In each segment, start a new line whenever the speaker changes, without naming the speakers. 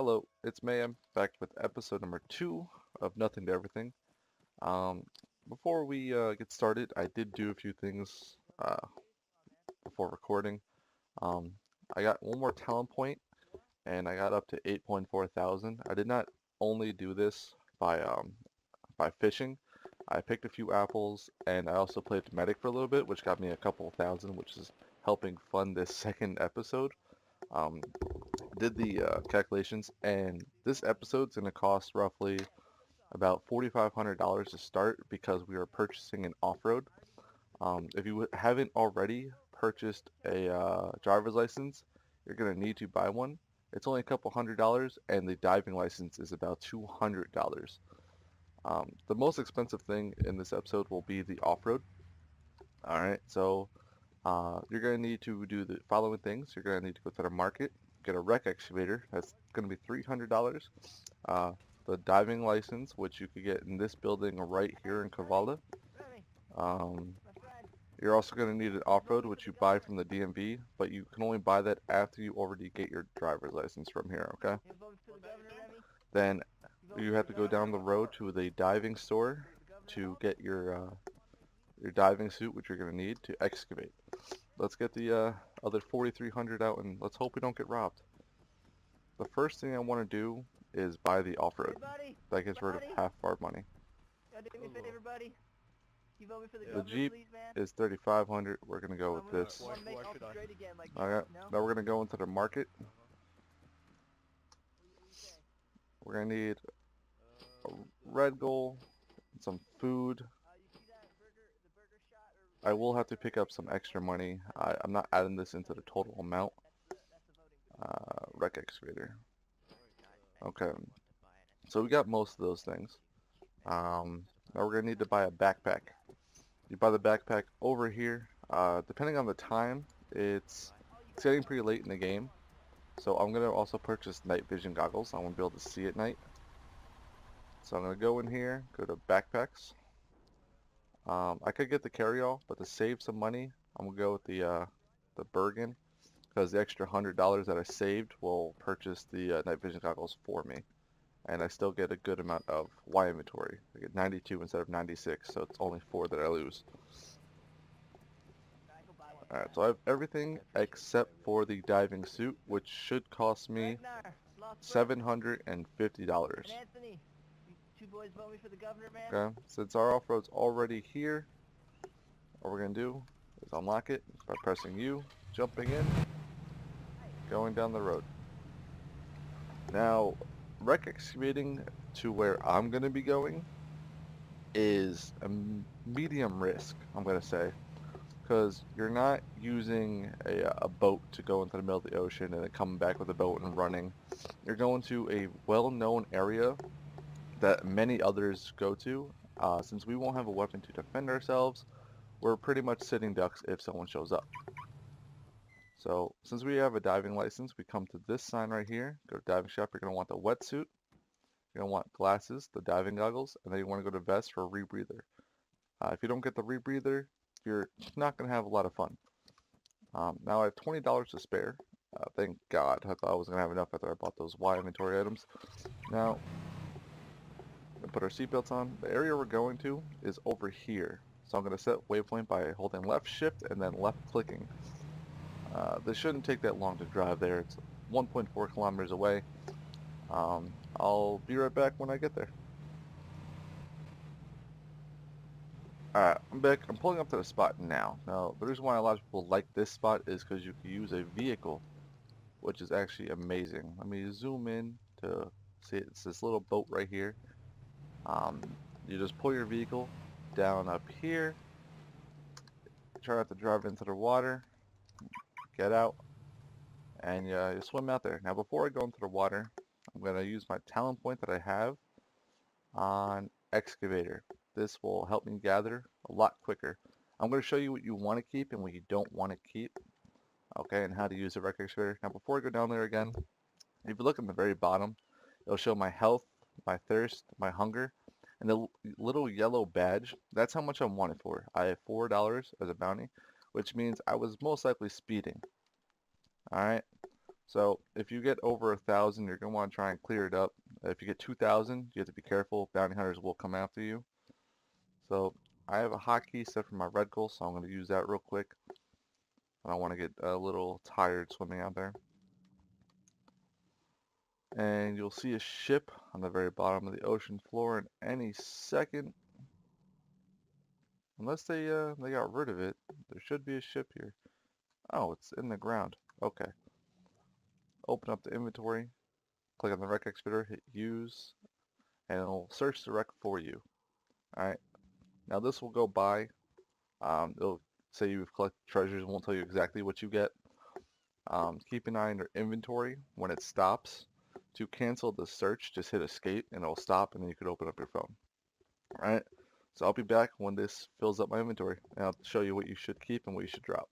Hello, it's Mayhem back with episode number 2 of Nothing to Everything. Um, Before we get started, I did do a few things before recording. Um, I got one more talent point and I got up to 8.4 thousand. I did not only do this by fishing. I picked a few apples and I also played medic for a little bit, which got me a couple thousand, which is helping fund this second episode. Um, did the calculations, and this episode's going to cost roughly about $4,500 to start because we are purchasing an off-road. If you haven't already purchased a driver's license, you're going to need to buy one. It's only a couple $100, and the diving license is about $200. The most expensive thing in this episode will be the off-road. All right, so you're going to need to do the following things. You're going to need to go to the market, get a wreck excavator. That's going to be $300. Uh, the diving license, which you could get in this building right here in Kavala. Um, you're also going to need an off-road, which you buy from the DMV, but you can only buy that after you already get your driver's license from here, okay? Then you have to go down the road to the diving store to get your diving suit, which you're going to need to excavate. Let's get the other 4,300 out and let's hope we don't get robbed. The first thing I want to do is buy the off-road. That gets rid of half our money. The Jeep is 3,500. We're going to go with this. Alright, now we're going to go into the market. We're going to need a red gold, some food. I will have to pick up some extra money. I'm not adding this into the total amount. Wreck excavator. Okay, so we got most of those things. Now we're going to need to buy a backpack. You buy the backpack over here. Depending on the time, it's getting pretty late in the game. So I'm going to also purchase night vision goggles. I want to be able to see at night. So I'm going to go in here, go to backpacks. I could get the carry-all, but to save some money, I'm going to go with the Bergen, because the extra $100 that I saved will purchase the night vision goggles for me. And I still get a good amount of Y inventory. I get 92 instead of 96, so it's only 4 that I lose. Alright, so I have everything except for the diving suit, which should cost me $750. Okay, since our off-road's already here, all we're going to do is unlock it by pressing U, jumping in, going down the road. Now, wreck excavating to where I'm going to be going is a medium risk, I'm going to say, because you're not using a boat to go into the middle of the ocean and then coming back with a boat and running. You're going to a well-known area that many others go to. Since we won't have a weapon to defend ourselves, we're pretty much sitting ducks if someone shows up. So since we have a diving license, we come to this sign right here. Go to diving shop. You're going to want the wetsuit. You're going to want glasses, the diving goggles, and then you want to go to vest for a rebreather. If you don't get the rebreather, you're not going to have a lot of fun. Now I have $20 to spare. Thank God. I thought I was going to have enough after I bought those Y inventory items. Now, put our seatbelts on. The area we're going to is over here. So I'm going to set waypoint by holding left shift and then left clicking. This shouldn't take that long to drive there. It's 1.4 kilometers away. I'll be right back when I get there. Alright, I'm back. I'm pulling up to the spot now. Now, the reason why a lot of people like this spot is because you can use a vehicle, which is actually amazing. Let me zoom in to see it's this little boat right here. You just pull your vehicle down up here, try not to drive into the water, get out, and you swim out there. Now before I go into the water, I'm going to use my talent point that I have on Excavator. This will help me gather a lot quicker. I'm going to show you what you want to keep and what you don't want to keep, okay, and how to use the wreck excavator. Now before I go down there again, if you look at the very bottom, it'll show my health, my thirst, my hunger, and the little yellow badge. That's how much I'm wanted for. I have $4 as a bounty, which means I was most likely speeding. Alright, So if you get over 1,000, you're going to want to try and clear it up. If you get 2,000, you have to be careful. Bounty hunters will come after you. So I have a hotkey set for my reticle, so I'm going to use that real quick. I don't want to get a little tired swimming out there. And you'll see a ship on the very bottom of the ocean floor in any second. Unless they got rid of it, there should be a ship here. Oh, it's in the ground. Okay. Open up the inventory, click on the wreck excavator, hit use, and it'll search the wreck for you. Alright. Now this will go by. It'll say you've collected treasures and won't tell you exactly what you get. Keep an eye on your inventory when it stops. To cancel the search, just hit escape and it'll stop and then you can open up your phone. Alright, so I'll be back when this fills up my inventory and I'll show you what you should keep and what you should drop.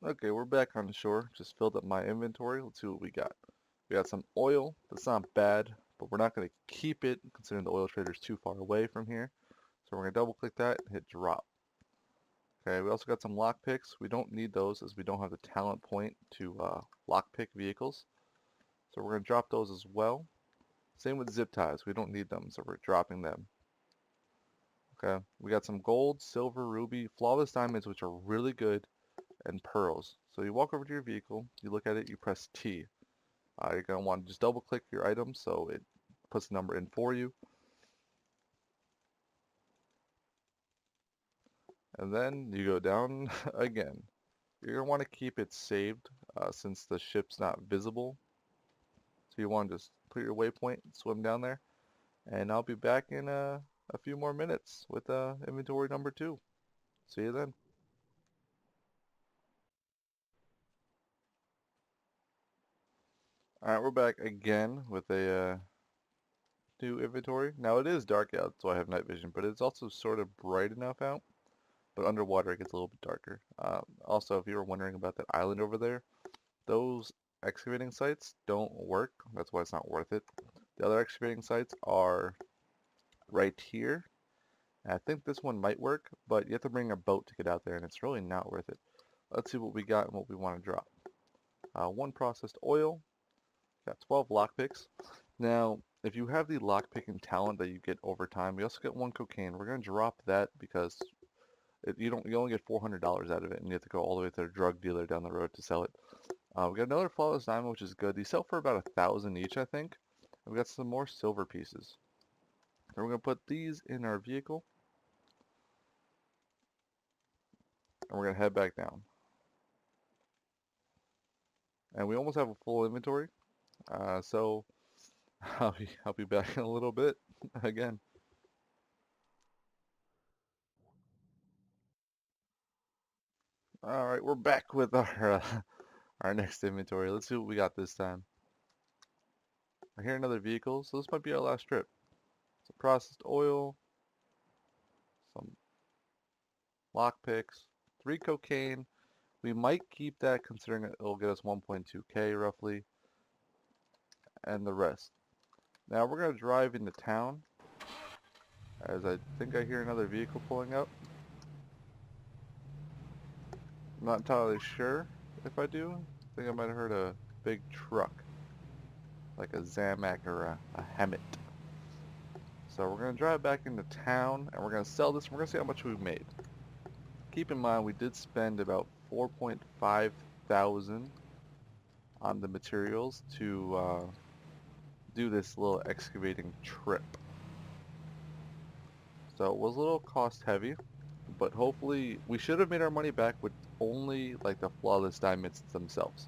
Okay, we're back on the shore. Just filled up my inventory. Let's see what we got. We got some oil. That's not bad, but we're not going to keep it considering the oil trader is too far away from here. So we're going to double click that and hit drop. Okay, we also got some lockpicks. We don't need those as we don't have the talent point to lockpick vehicles. So we're going to drop those as well. Same with zip ties. We don't need them, so we're dropping them. Okay, we got some gold, silver, ruby, flawless diamonds, which are really good, and pearls. So you walk over to your vehicle, you look at it, you press T. You're going to want to just double click your item so it puts the number in for you. And then you go down again. You're going to want to keep it saved since the ship's not visible. So you want to just put your waypoint, swim down there, and I'll be back in a few more minutes with inventory number 2. See you then. Alright, we're back again with a new inventory. Now it is dark out, so I have night vision, but it's also sort of bright enough out. But underwater it gets a little bit darker. Also, if you were wondering about that island over there, those excavating sites don't work. That's why it's not worth it. The other excavating sites are right here. And I think this one might work, but you have to bring a boat to get out there, and it's really not worth it. Let's see what we got and what we want to drop. 1 processed oil. Got 12 lockpicks. Now, if you have the lockpicking talent that you get over time, we also get 1 cocaine. We're going to drop that because you only get $400 out of it, and you have to go all the way to a drug dealer down the road to sell it. We got another flawless diamond, which is good. These sell for about 1,000 each, I think. And we got some more silver pieces. And we're going to put these in our vehicle. And we're going to head back down. And we almost have a full inventory. So I'll be back in a little bit again. Alright, we're back with our next inventory. Let's see what we got this time. I hear another vehicle, so this might be our last trip. Some processed oil, some lockpicks, 3 cocaine. We might keep that considering it'll get us 1.2k roughly, and the rest. Now we're going to drive into town, as I think I hear another vehicle pulling up. I'm not entirely sure if I do. I think I might have heard a big truck, like a Zamac or a Hemet. So we're going to drive back into town, and we're going to sell this, and we're going to see how much we've made. Keep in mind, we did spend about 4.5 thousand on the materials to do this little excavating trip. So it was a little cost heavy, but hopefully we should have made our money back with only like the flawless diamonds themselves.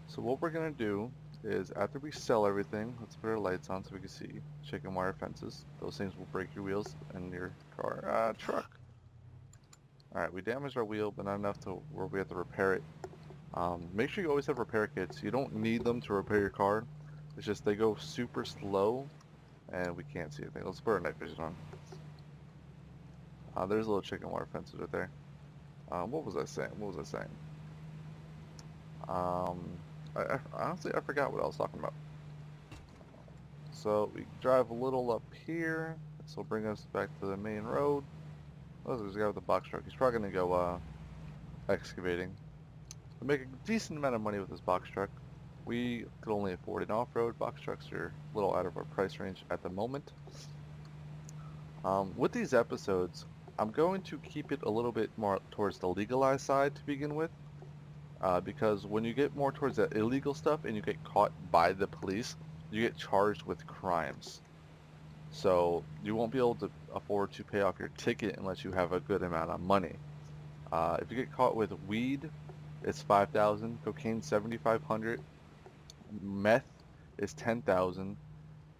So what we're going to do is after we sell everything, let's put our lights on so we can see chicken wire fences. Those things will break your wheels and your car. Truck. Alright, we damaged our wheel, but not enough to where we have to repair it. Make sure you always have repair kits. You don't need them to repair your car. It's just they go super slow and we can't see anything. Let's put our night vision on. There's a little chicken wire fences right there. What was I saying? Honestly, I forgot what I was talking about. So we drive a little up here. This will bring us back to the main road. Oh, there's a guy with a box truck. He's probably gonna go excavating. We make a decent amount of money with this box truck. We could only afford an off-road. Box trucks are a little out of our price range at the moment. With these episodes, I'm going to keep it a little bit more towards the legalized side to begin with, because when you get more towards that illegal stuff and you get caught by the police, you get charged with crimes. So you won't be able to afford to pay off your ticket unless you have a good amount of money. If you get caught with weed, it's 5,000, cocaine 7,500, meth is 10,000,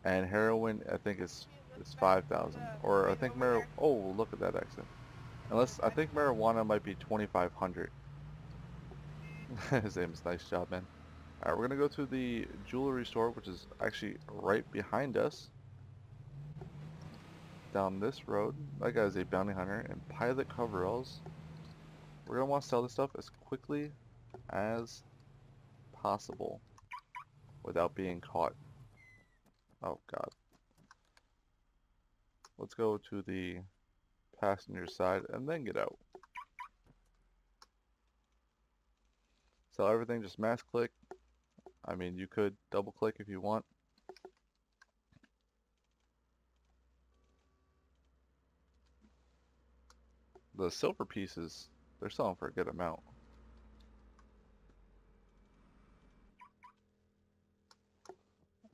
and heroin I think is 5,000. Or I think oh, look at that accident. Unless I think marijuana might be 2,500. His name is Nice Job, man. Alright, we're gonna go to the jewelry store, which is actually right behind us. Down this road. That guy's a bounty hunter and pilot coveralls. We're gonna want to sell this stuff as quickly as possible without being caught. Oh god. Let's go to the passenger side and then get out. Sell everything, just mass click. I mean, you could double click if you want. The silver pieces, they're selling for a good amount.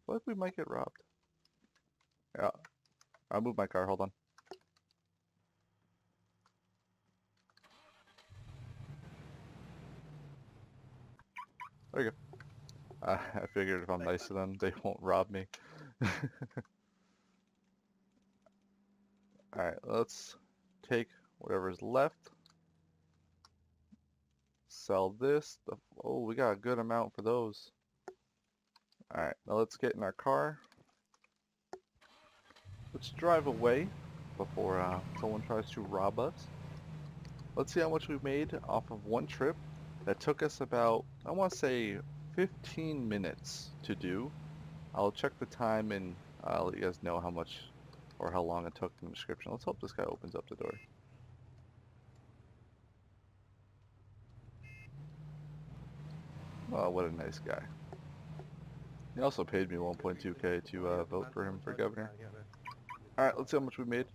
What if we might get robbed? Yeah, I'll move my car, hold on. There you go. I figured if I'm nice to them, they won't rob me. Alright, let's take whatever's left. Sell this. Oh, we got a good amount for those. Alright, now let's get in our car. Let's drive away before someone tries to rob us. Let's see how much we made off of one trip that took us about, I want to say, 15 minutes to do. I'll check the time and I'll let you guys know how much or how long it took in the description. Let's hope this guy opens up the door. Oh, what a nice guy. He also paid me 1.2k to vote for him for governor. Alright, let's see how much we made.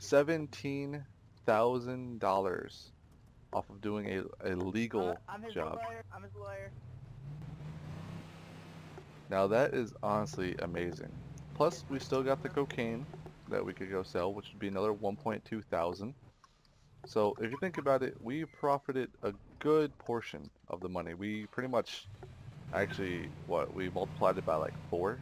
$17,000 off of doing a legal job.
I'm his lawyer.
Now that is honestly amazing. Plus, we still got the cocaine that we could go sell, which would be another 1.2 thousand. So if you think about it, we profited a good portion of the money. We pretty much, actually, we multiplied it by like 4.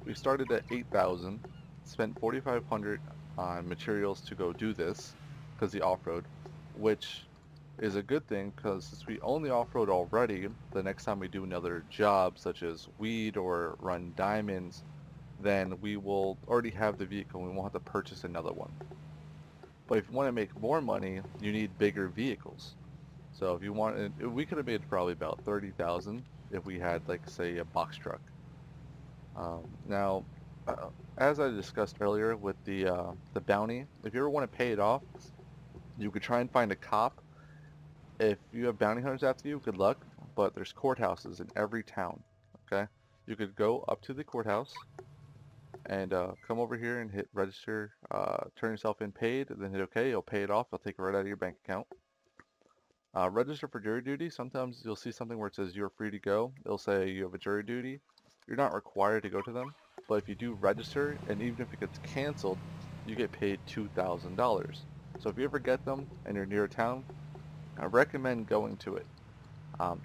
We started at 8,000, spent 4,500 on materials to go do this, because the off-road, which is a good thing, because since we own the off-road already, the next time we do another job, such as weed or run diamonds, then we will already have the vehicle and we won't have to purchase another one. But if you want to make more money, you need bigger vehicles. So if you want, we could have made probably about 30,000 if we had, like, say, a box truck. Now, as I discussed earlier with the bounty, if you ever want to pay it off, you could try and find a cop. If you have bounty hunters after you, good luck, but there's courthouses in every town, okay? You could go up to the courthouse and come over here and hit register, turn yourself in paid, and then hit OK. You'll pay it off. They'll take it right out of your bank account. Register for jury duty. Sometimes you'll see something where it says you're free to go. It'll say you have a jury duty. You're not required to go to them, but if you do register, and even if it gets canceled, you get paid $2,000. So if you ever get them and you're near a town, I recommend going to it.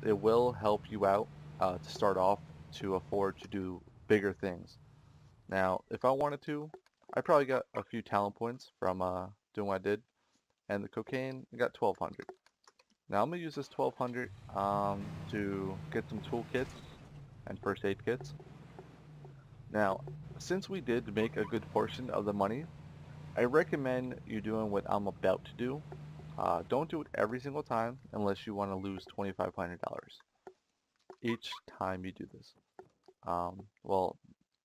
It will help you out to start off to afford to do bigger things. Now, if I wanted to, I probably got a few talent points from doing what I did, and the cocaine, I got 1,200. Now I'm going to use this 1,200 to get some toolkits and first aid kits. Now, since we did make a good portion of the money, I recommend you doing what I'm about to do. Don't do it every single time unless you want to lose $2,500 each time you do this. Well,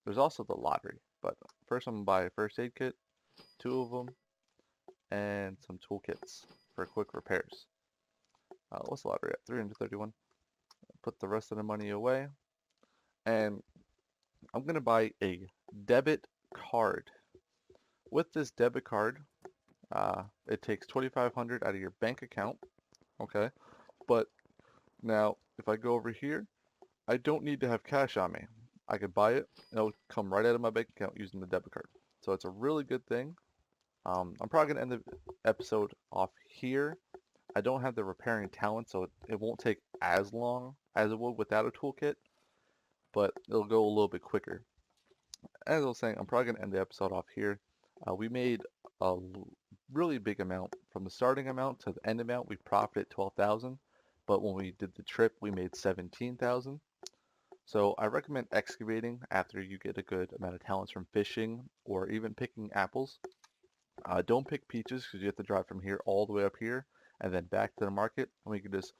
there's also the lottery, but first I'm going to buy a first aid kit, 2 of them, and some toolkits for quick repairs. What's the lottery at? 331. Put the rest of the money away. And I'm going to buy a debit card. With this debit card, it takes 2,500 out of your bank account. Okay. But now, if I go over here, I don't need to have cash on me. I could buy it, and it'll come right out of my bank account using the debit card. So it's a really good thing. I'm probably going to end the episode off here. I don't have the repairing talent, so it won't take as long as it would without a toolkit, but it'll go a little bit quicker. As I was saying, I'm probably going to end the episode off here. We made a really big amount. From the starting amount to the end amount, we profited 12,000, but when we did the trip, we made 17,000. So I recommend excavating after you get a good amount of talents from fishing or even picking apples. Don't pick peaches because you have to drive from here all the way up here and then back to the market. And we could just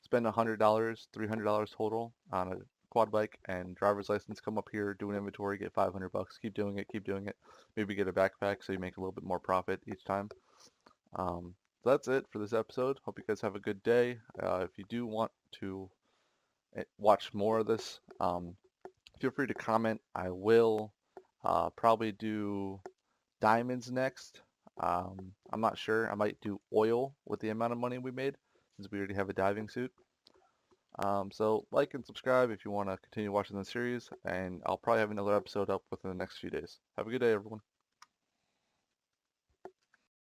spend $100, $300 total on a quad bike and driver's license, come up here, do an inventory, get 500 bucks, keep doing it, keep doing it. Maybe get a backpack so you make a little bit more profit each time. So that's it for this episode. Hope you guys have a good day. If you do want to watch more of this, feel free to comment. I will probably do diamonds next. I'm not sure. I might do oil with the amount of money we made since we already have a diving suit. So like and subscribe if you want to continue watching the series, and I'll probably have another episode up within the next few days. Have a good day, everyone.